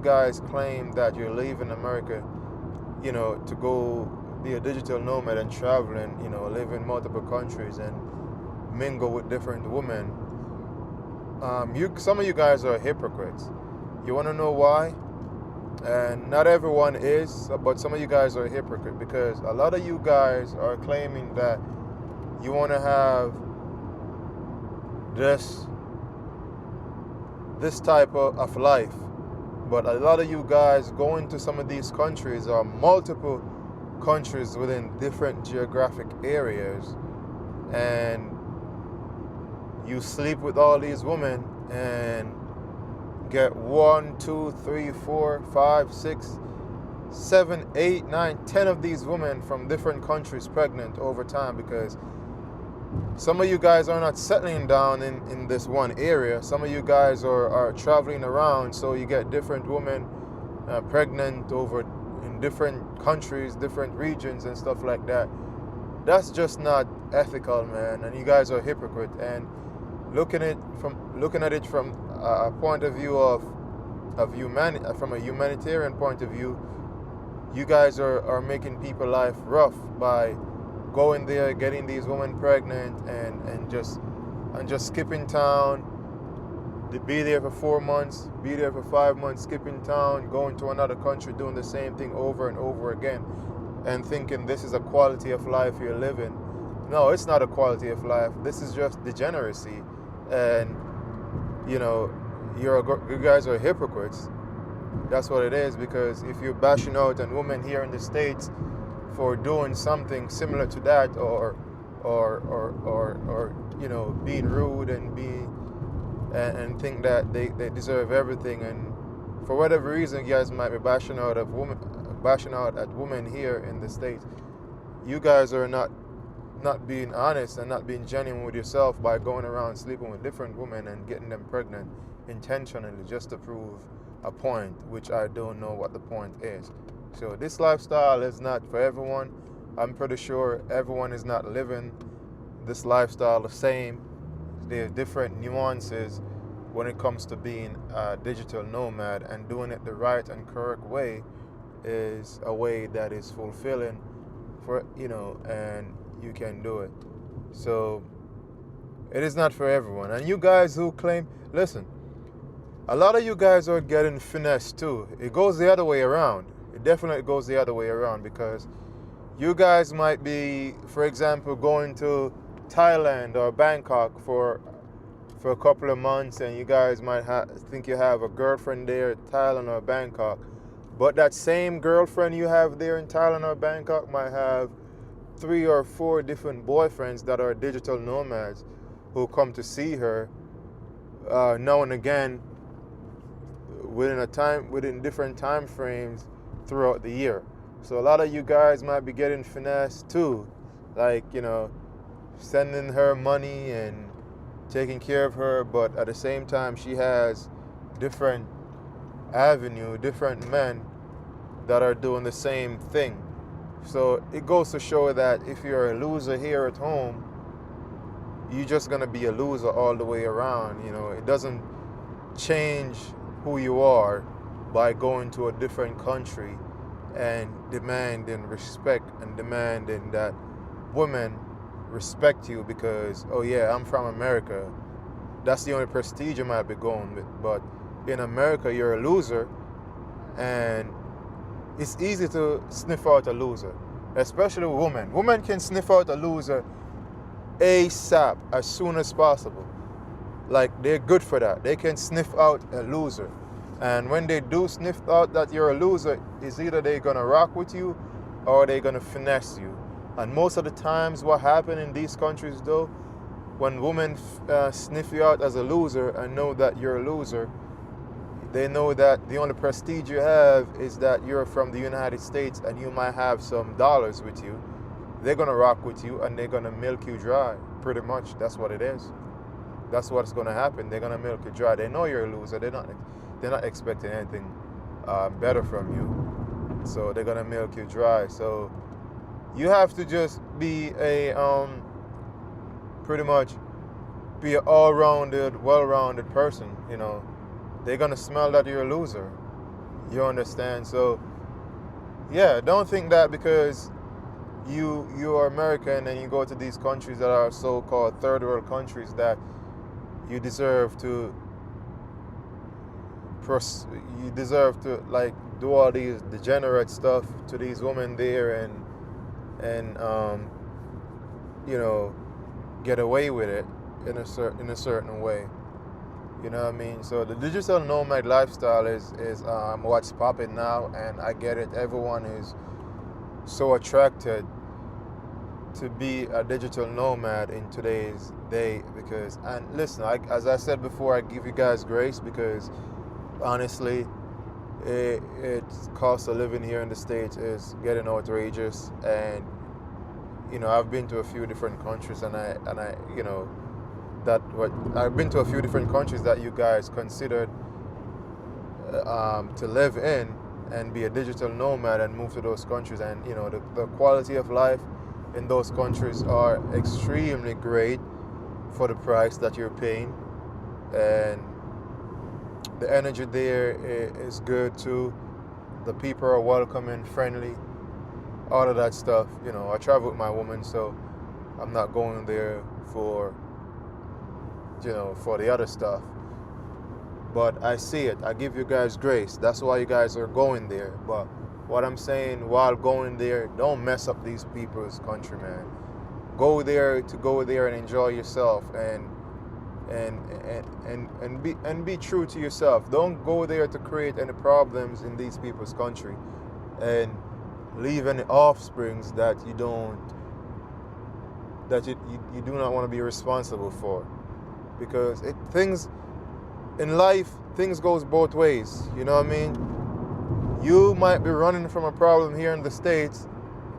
guys claim that you're leaving America, to go be a digital nomad and travel and, live in multiple countries and mingle with different women. Some of you guys are hypocrites. You want to know why? And not everyone is, but some of you guys are a hypocrite because a lot of you guys are claiming that you want to have this type of life. But a lot of you guys go into some of these countries or multiple countries within different geographic areas, and you sleep with all these women and get 1, 2, 3, 4, 5, 6, 7, 8, 9, 10 of these women from different countries pregnant over time because some of you guys are not settling down in this one area. Some of you guys are traveling around, so you get different women pregnant over in different countries, different regions and stuff like that. That's just not ethical, man, and you guys are hypocrite. And looking at it from a point of view of humanity, from a humanitarian point of view, you guys are making people's life rough by going there, getting these women pregnant, and just skipping town. Be there for 4 months, be there for 5 months, skipping town, going to another country, doing the same thing over and over again, and thinking this is a quality of life you're living. No, it's not a quality of life. This is just degeneracy, and you guys are hypocrites. That's what it is, because if you're bashing out on women here in the States for doing something similar to that, or being rude and think that they deserve everything, and for whatever reason you guys might be bashing out at women here in the States, you guys are not being honest and not being genuine with yourself by going around sleeping with different women and getting them pregnant intentionally just to prove a point, which I don't know what the point is. So this lifestyle is not for everyone. I'm pretty sure everyone is not living this lifestyle the same. There's different nuances when it comes to being a digital nomad, and doing it the right and correct way is a way that is fulfilling for, and you can do it. So it is not for everyone. And you guys who claim, listen, a lot of you guys are getting finessed too. It goes the other way around. It definitely goes the other way around, because you guys might be, for example, going to Thailand or Bangkok for a couple of months, and you guys might think you have a girlfriend there at Thailand or Bangkok, but that same girlfriend you have there in Thailand or Bangkok might have 3 or 4 different boyfriends that are digital nomads who come to see her now and again within different time frames throughout the year. So a lot of you guys might be getting finessed too, like, sending her money and taking care of her, but at the same time she has different different men that are doing the same thing. So it goes to show that if you're a loser here at home, you're just gonna be a loser all the way around. It doesn't change who you are by going to a different country and demanding respect and demanding that women respect you because, oh yeah, I'm from America. That's the only prestige you might be going with. But in America, you're a loser, and it's easy to sniff out a loser, especially women. Women can sniff out a loser ASAP, as soon as possible. Like, they're good for that. They can sniff out a loser. And when they do sniff out that you're a loser, it's either they're gonna rock with you or they're gonna finesse you. And most of the times what happens in these countries though, when women sniff you out as a loser and know that you're a loser, they know that the only prestige you have is that you're from the United States and you might have some dollars with you. They're gonna rock with you and they're gonna milk you dry. Pretty much, that's what it is. That's what's gonna happen. They're gonna milk you dry. They know you're a loser. They're not expecting anything better from you. So they're gonna milk you dry. So you have to just be pretty much be an all-rounded, well-rounded person. They're gonna smell that you're a loser. You understand? So yeah, don't think that because you are American and you go to these countries that are so-called third world countries that you deserve to you deserve to like do all these degenerate stuff to these women there and you know, get away with it in a certain way. You know what I mean? So the digital nomad lifestyle is what's popping now, and I get it. Everyone is so attracted to be a digital nomad in today's day because, and listen, as I said before, I give you guys grace because honestly, it's cost of living here in the States is getting outrageous, and you know, I've been to a few different countries, and I you know, that what I've been to a few different countries that you guys considered to live in and be a digital nomad and move to those countries, and you know, the quality of life in those countries are extremely great for the price that you're paying, and the energy there is good too. The people are welcoming, friendly, all of that stuff. You know, I travel with my woman, so I'm not going there for, you know, for the other stuff. But I see it. I give you guys grace. That's why you guys are going there. But what I'm saying, while going there, don't mess up these people's country, man. Go there and enjoy yourself and be true to yourself. Don't go there to create any problems in these people's country and leave any offsprings that you don't you do not want to be responsible for, because things in life, things goes both ways. You know what I mean? You might be running from a problem here in the States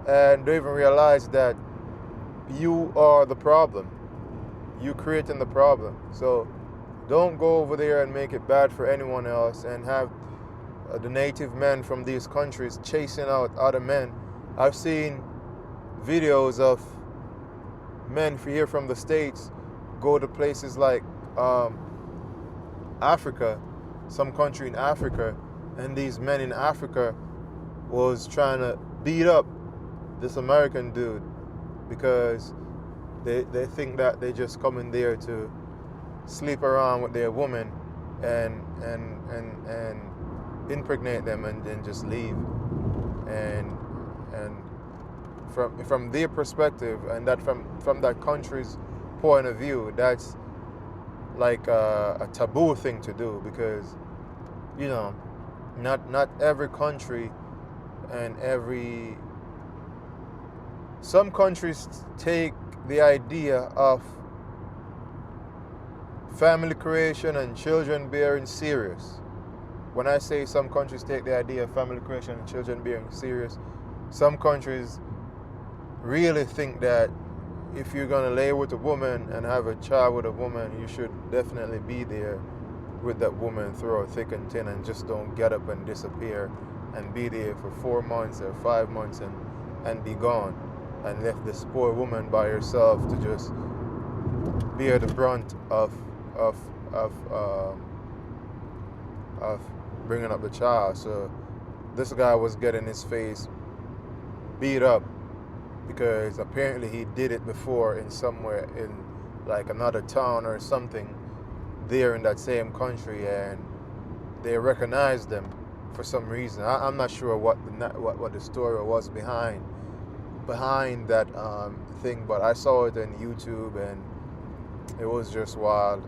and don't even realize that you are the problem. You creating the problem. So don't go over there and make it bad for anyone else and have the native men from these countries chasing out other men. I've seen videos of men here from the States go to places like Africa, some country in Africa, and these men in Africa was trying to beat up this American dude because they think that they just come in there to sleep around with their woman and impregnate them and then just leave. And from their perspective, and that from that country's point of view, that's like a taboo thing to do, because you know, not every country and some countries take the idea of family creation and children bearing serious. When I say some countries take the idea of family creation and children bearing serious, some countries really think that if you're going to lay with a woman and have a child with a woman, you should definitely be there with that woman through thick and thin, and just don't get up and disappear and be there for 4 months or 5 months and be gone, and left this poor woman by herself to just bear the brunt of bringing up the child. So this guy was getting his face beat up because apparently he did it before in somewhere in like another town or something there in that same country, and they recognized them for some reason. I'm not sure what the story was behind that thing, but I saw it on YouTube and it was just wild.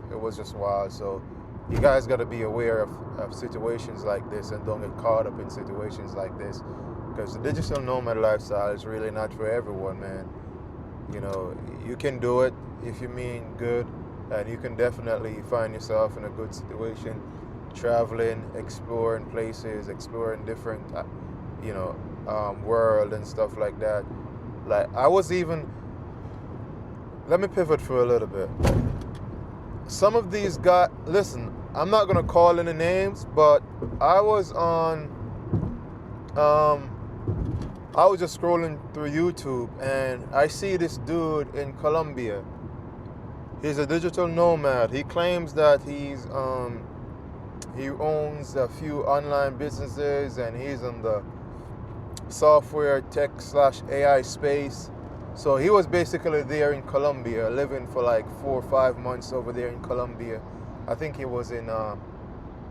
So you guys got to be aware of situations like this and don't get caught up in situations like this, because the digital nomad lifestyle is really not for everyone, man. You know, you can do it if you mean good, and you can definitely find yourself in a good situation, traveling, exploring places, exploring different, world and stuff like that. Like I was even, let me pivot for a little bit. Some of these guys, listen, I'm not gonna call any names, but I was just scrolling through YouTube and I see this dude in Colombia. He's a digital nomad. He claims that He owns a few online businesses, and he's in the software tech / AI space. So he was basically there in Colombia, living for like 4 or 5 months over there in Colombia. I think he was in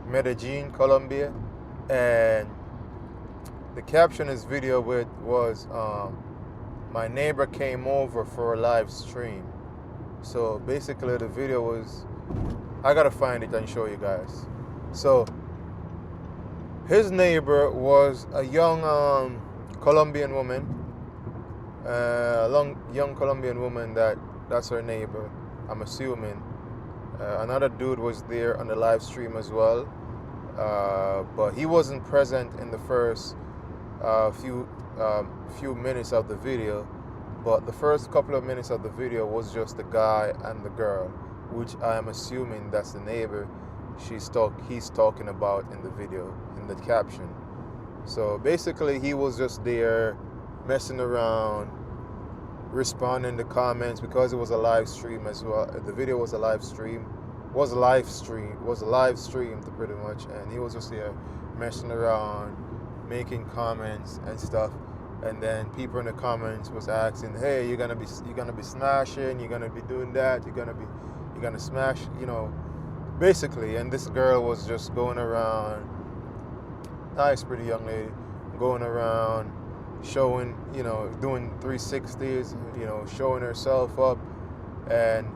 Medellin, Colombia, and the caption his video with was, my neighbor came over for a live stream. So basically the video was, I gotta find it and show you guys. So his neighbor was a young Colombian woman, young Colombian woman that's her neighbor, I'm assuming. Another dude was there on the live stream as well, but he wasn't present in the first few minutes of the video. But the first couple of minutes of the video was just the guy and the girl, which I am assuming that's the neighbor he's talking about in the video, in the caption. So basically he was just there messing around, responding to comments, because it was a live stream as well. The video was a live stream, pretty much, and he was just there messing around, making comments and stuff. And then people in the comments was asking, hey, you're gonna be smashing, you're gonna be doing that, you're gonna smash, basically. And this girl was just going around, nice pretty young lady, going around showing, doing 360s, showing herself up, and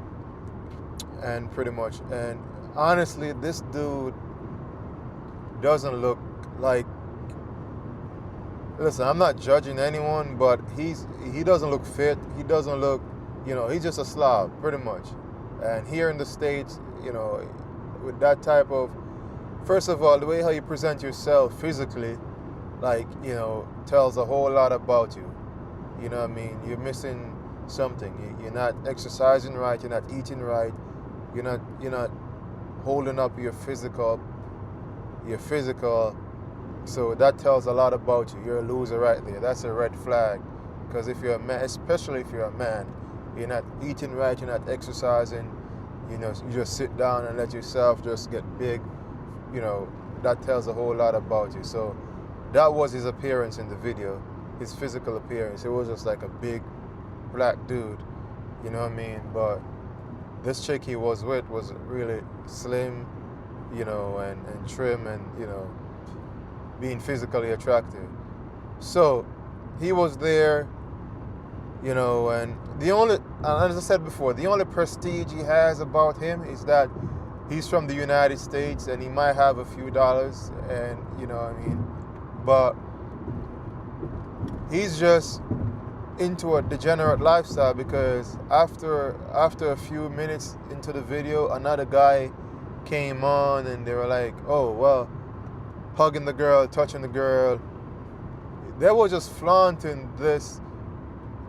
pretty much. And honestly, this dude doesn't look like, listen, I'm not judging anyone, but he doesn't look fit. He doesn't look, he's just a slob, pretty much. And here in the States, with that type of, first of all, the way how you present yourself physically, like, tells a whole lot about you. You know what I mean? You're missing something. You're not exercising right. You're not eating right. You're not holding up your physical. So that tells a lot about you. You're a loser right there. That's a red flag. Because if you're a man, especially if you're a man, you're not eating right, you're not exercising, you just sit down and let yourself just get big, that tells a whole lot about you. So that was his appearance in the video, his physical appearance. It was just like a big black dude, you know what I mean? But this chick he was with was really slim, and trim, and, being physically attractive. So he was there, and as I said before, the only prestige he has about him is that he's from the United States and he might have a few dollars, and but he's just into a degenerate lifestyle, because after a few minutes into the video, another guy came on and they were like, oh, well, hugging the girl, touching the girl. They were just flaunting this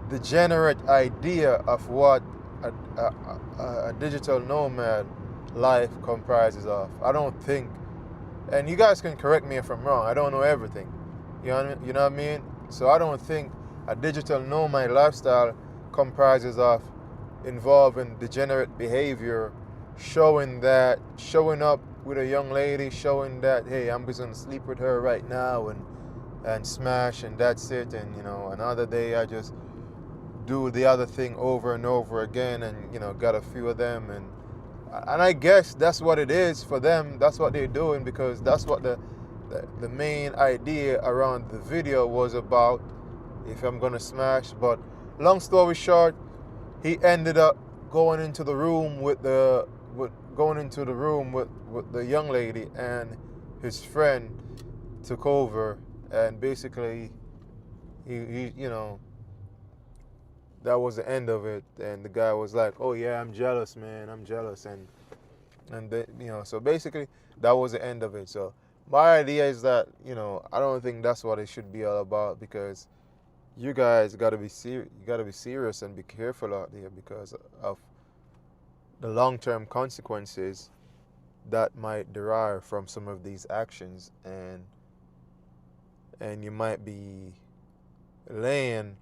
degenerate idea of what a digital nomad life comprises of. I don't think, and you guys can correct me if I'm wrong, I don't know everything. You know what I mean? So I don't think a digital nomad lifestyle comprises of involving degenerate behavior, showing up with a young lady, showing that, hey, I'm just gonna sleep with her right now and smash, and that's it. And another day I just do the other thing over and over again, and got a few of them, and I guess that's what it is for them. That's what they're doing, because that's what the main idea around the video was about. If I'm gonna smash, but long story short, he ended up going into the room with the young lady, and his friend took over, and basically he that was the end of it. And the guy was like, oh yeah, I'm jealous, man, I'm jealous, and so basically that was the end of it. So my idea is that I don't think that's what it should be all about, because you guys got to be serious. You got to be serious and be careful out there because of the long-term consequences that might derive from some of these actions, and you might be laying